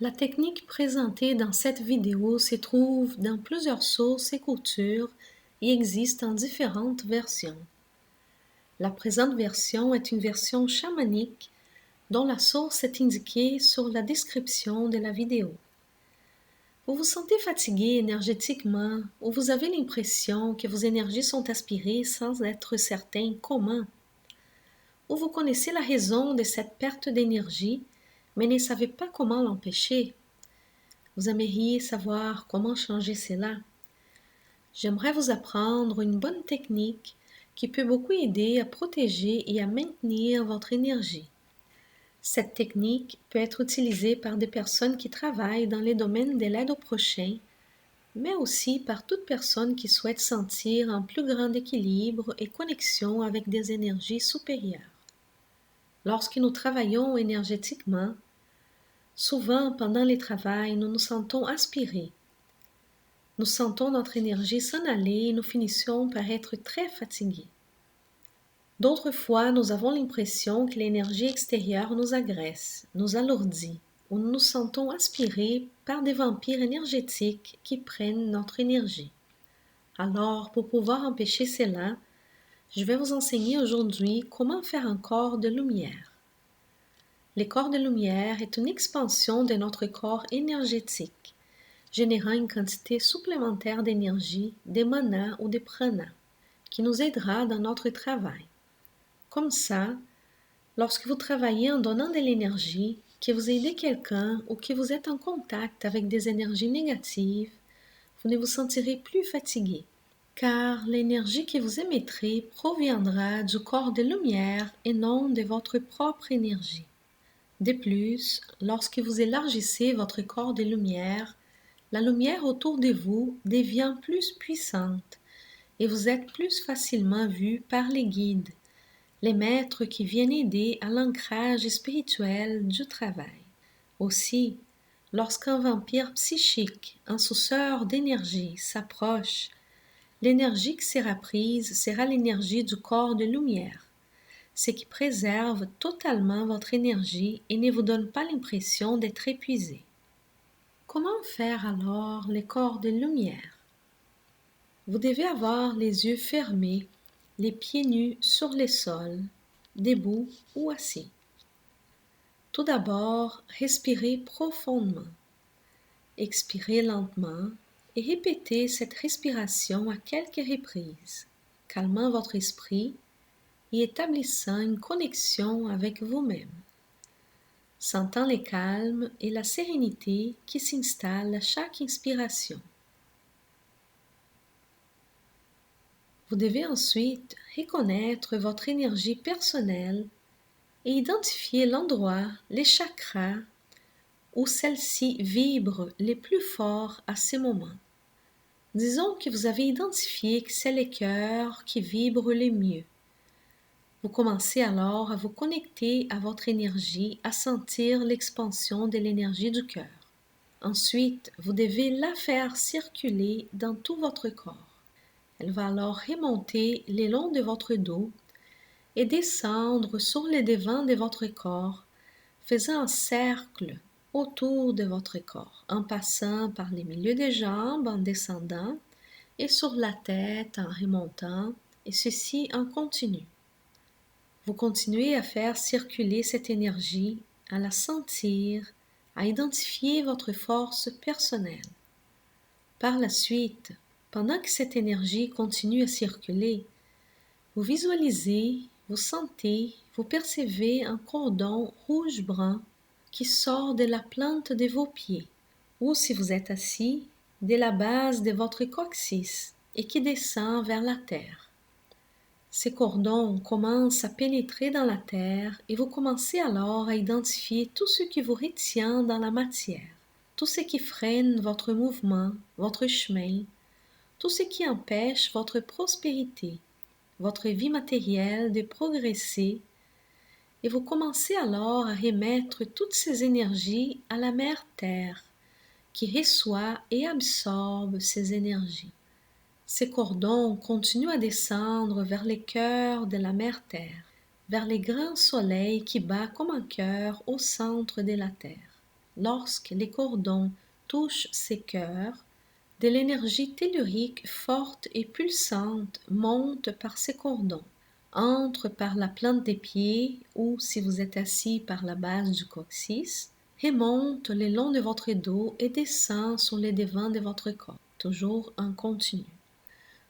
La technique présentée dans cette vidéo se trouve dans plusieurs sources et cultures et existe en différentes versions. La présente version est une version chamanique dont la source est indiquée sur la description de la vidéo. Vous vous sentez fatigué énergétiquement ou vous avez l'impression que vos énergies sont aspirées sans être certain comment? Ou vous connaissez la raison de cette perte d'énergie mais ne savez pas comment l'empêcher? Vous aimeriez savoir comment changer cela? J'aimerais vous apprendre une bonne technique qui peut beaucoup aider à protéger et à maintenir votre énergie. Cette technique peut être utilisée par des personnes qui travaillent dans les domaines de l'aide au prochain, mais aussi par toute personne qui souhaite sentir un plus grand équilibre et connexion avec des énergies supérieures. Lorsque nous travaillons énergétiquement, souvent pendant le travail, nous nous sentons aspirés. Nous sentons notre énergie s'en aller et nous finissons par être très fatigués. D'autres fois, nous avons l'impression que l'énergie extérieure nous agresse, nous alourdit, ou nous nous sentons aspirés par des vampires énergétiques qui prennent notre énergie. Alors, pour pouvoir empêcher cela, je vais vous enseigner aujourd'hui comment faire un corps de lumière. Le corps de lumière est une expansion de notre corps énergétique, générant une quantité supplémentaire d'énergie, de mana ou de prana, qui nous aidera dans notre travail. Comme ça, lorsque vous travaillez en donnant de l'énergie, que vous aidez quelqu'un ou que vous êtes en contact avec des énergies négatives, vous ne vous sentirez plus fatigué, car l'énergie que vous émettrez proviendra du corps de lumière et non de votre propre énergie. De plus, lorsque vous élargissez votre corps de lumière, la lumière autour de vous devient plus puissante et vous êtes plus facilement vu par les guides, les maîtres qui viennent aider à l'ancrage spirituel du travail. Aussi, lorsqu'un vampire psychique, un suceur d'énergie, s'approche, l'énergie qui sera prise sera l'énergie du corps de lumière, ce qui préserve totalement votre énergie et ne vous donne pas l'impression d'être épuisé. Comment faire alors les corps de lumière? Vous devez avoir les yeux fermés, les pieds nus sur le sol, debout ou assis. Tout d'abord, respirez profondément. Expirez lentement et répétez cette respiration à quelques reprises, calmant votre esprit et établissant une connexion avec vous-même. Sentant le calme et la sérénité qui s'installent à chaque inspiration. Vous devez ensuite reconnaître votre énergie personnelle et identifier l'endroit, les chakras, où celle-ci vibre les plus fort à ces moments. Disons que vous avez identifié que c'est le cœur qui vibre le mieux. Vous commencez alors à vous connecter à votre énergie, à sentir l'expansion de l'énergie du cœur. Ensuite, vous devez la faire circuler dans tout votre corps. Elle va alors remonter le long de votre dos et descendre sur le devant de votre corps, faisant un cercle autour de votre corps, en passant par les milieux des jambes, en descendant, et sur la tête en remontant, et ceci en continu. Vous continuez à faire circuler cette énergie, à la sentir, à identifier votre force personnelle. Par la suite, pendant que cette énergie continue à circuler, vous visualisez, vous sentez, vous percevez un cordon rouge-brun qui sort de la plante de vos pieds, ou si vous êtes assis, de la base de votre coccyx et qui descend vers la terre. Ces cordons commencent à pénétrer dans la terre et vous commencez alors à identifier tout ce qui vous retient dans la matière, tout ce qui freine votre mouvement, votre chemin, tout ce qui empêche votre prospérité, votre vie matérielle de progresser, et vous commencez alors à remettre toutes ces énergies à la mère Terre, qui reçoit et absorbe ces énergies. Ces cordons continuent à descendre vers les cœurs de la mère Terre, vers les grands soleils qui bat comme un cœur au centre de la Terre. lorsque les cordons touchent ces cœurs, de l'énergie tellurique forte et pulsante monte par ces cordons, entre par la plante des pieds ou, si vous êtes assis, par la base du coccyx, et monte le long de votre dos et descend sur les devants de votre corps, toujours en continu.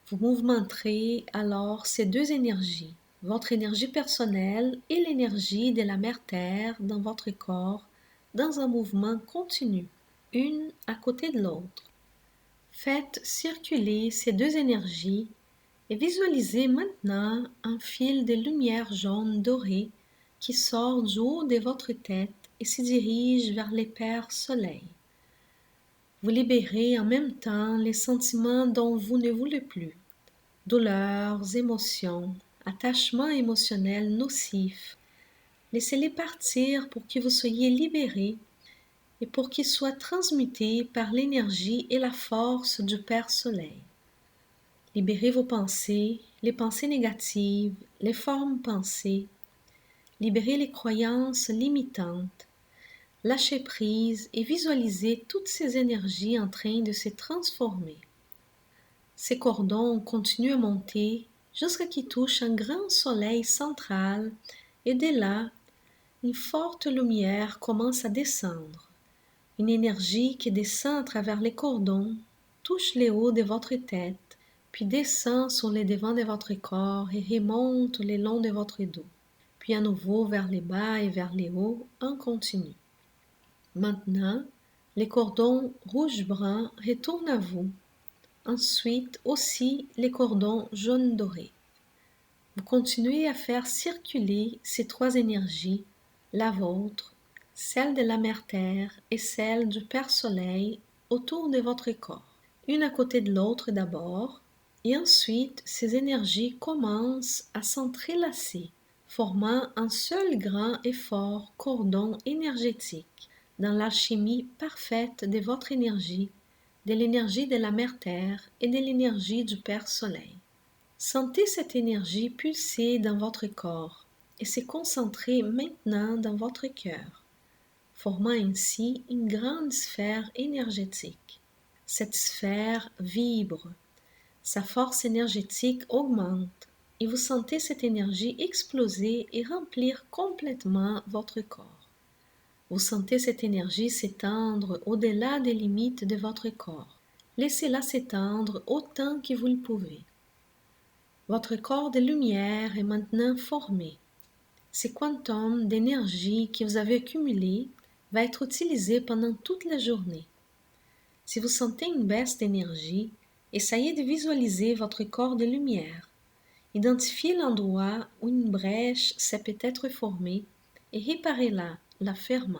Vous mouvementerez alors ces deux énergies, votre énergie personnelle et l'énergie de la mère Terre dans votre corps, dans un mouvement continu, une à côté de l'autre. Faites circuler ces deux énergies et visualisez maintenant un fil de lumière jaune dorée qui sort du haut de votre tête et se dirige vers les pères soleil. Vous libérez en même temps les sentiments dont vous ne voulez plus, douleurs, émotions, attachements émotionnels nocifs. Laissez-les partir pour que vous soyez libérés et pour qu'ils soient transmutés par l'énergie et la force du Père Soleil. Libérez vos pensées, les pensées négatives, les formes pensées. Libérez les croyances limitantes. Lâchez prise et visualisez toutes ces énergies en train de se transformer. Ces cordons continuent à monter jusqu'à qu'ils touchent un grand soleil central et de là, une forte lumière commence à descendre. Une énergie qui descend à travers les cordons, touche les hauts de votre tête, puis descend sur les devants de votre corps et remonte le long de votre dos, puis à nouveau vers les bas et vers les hauts en continu. Maintenant, les cordons rouge-brun retournent à vous. Ensuite aussi les cordons jaune-doré. Vous continuez à faire circuler ces trois énergies, la vôtre, celle de la mère Terre et celle du Père Soleil, autour de votre corps, une à côté de l'autre d'abord, et ensuite ces énergies commencent à s'entrelacer, formant un seul grand et fort cordon énergétique dans l'alchimie parfaite de votre énergie, de l'énergie de la mère Terre et de l'énergie du Père Soleil. Sentez cette énergie pulser dans votre corps et se concentrer maintenant dans votre cœur, formant ainsi une grande sphère énergétique. Cette sphère vibre, sa force énergétique augmente et vous sentez cette énergie exploser et remplir complètement votre corps. Vous sentez cette énergie s'étendre au-delà des limites de votre corps. Laissez-la s'étendre autant que vous le pouvez. Votre corps de lumière est maintenant formé. Ce quantum d'énergie que vous avez accumulé va être utilisé pendant toute la journée. Si vous sentez une baisse d'énergie, essayez de visualiser votre corps de lumière. Identifiez l'endroit où une brèche s'est peut-être formée et réparez-la, la fermant.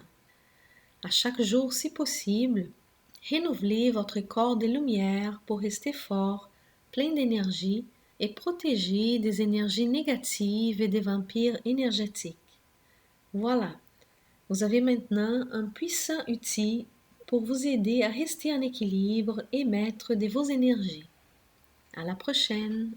À chaque jour, si possible, renouvelez votre corps de lumière pour rester fort, plein d'énergie et protégé des énergies négatives et des vampires énergétiques. Voilà, vous avez maintenant un puissant outil pour vous aider à rester en équilibre et maître de vos énergies. À la prochaine!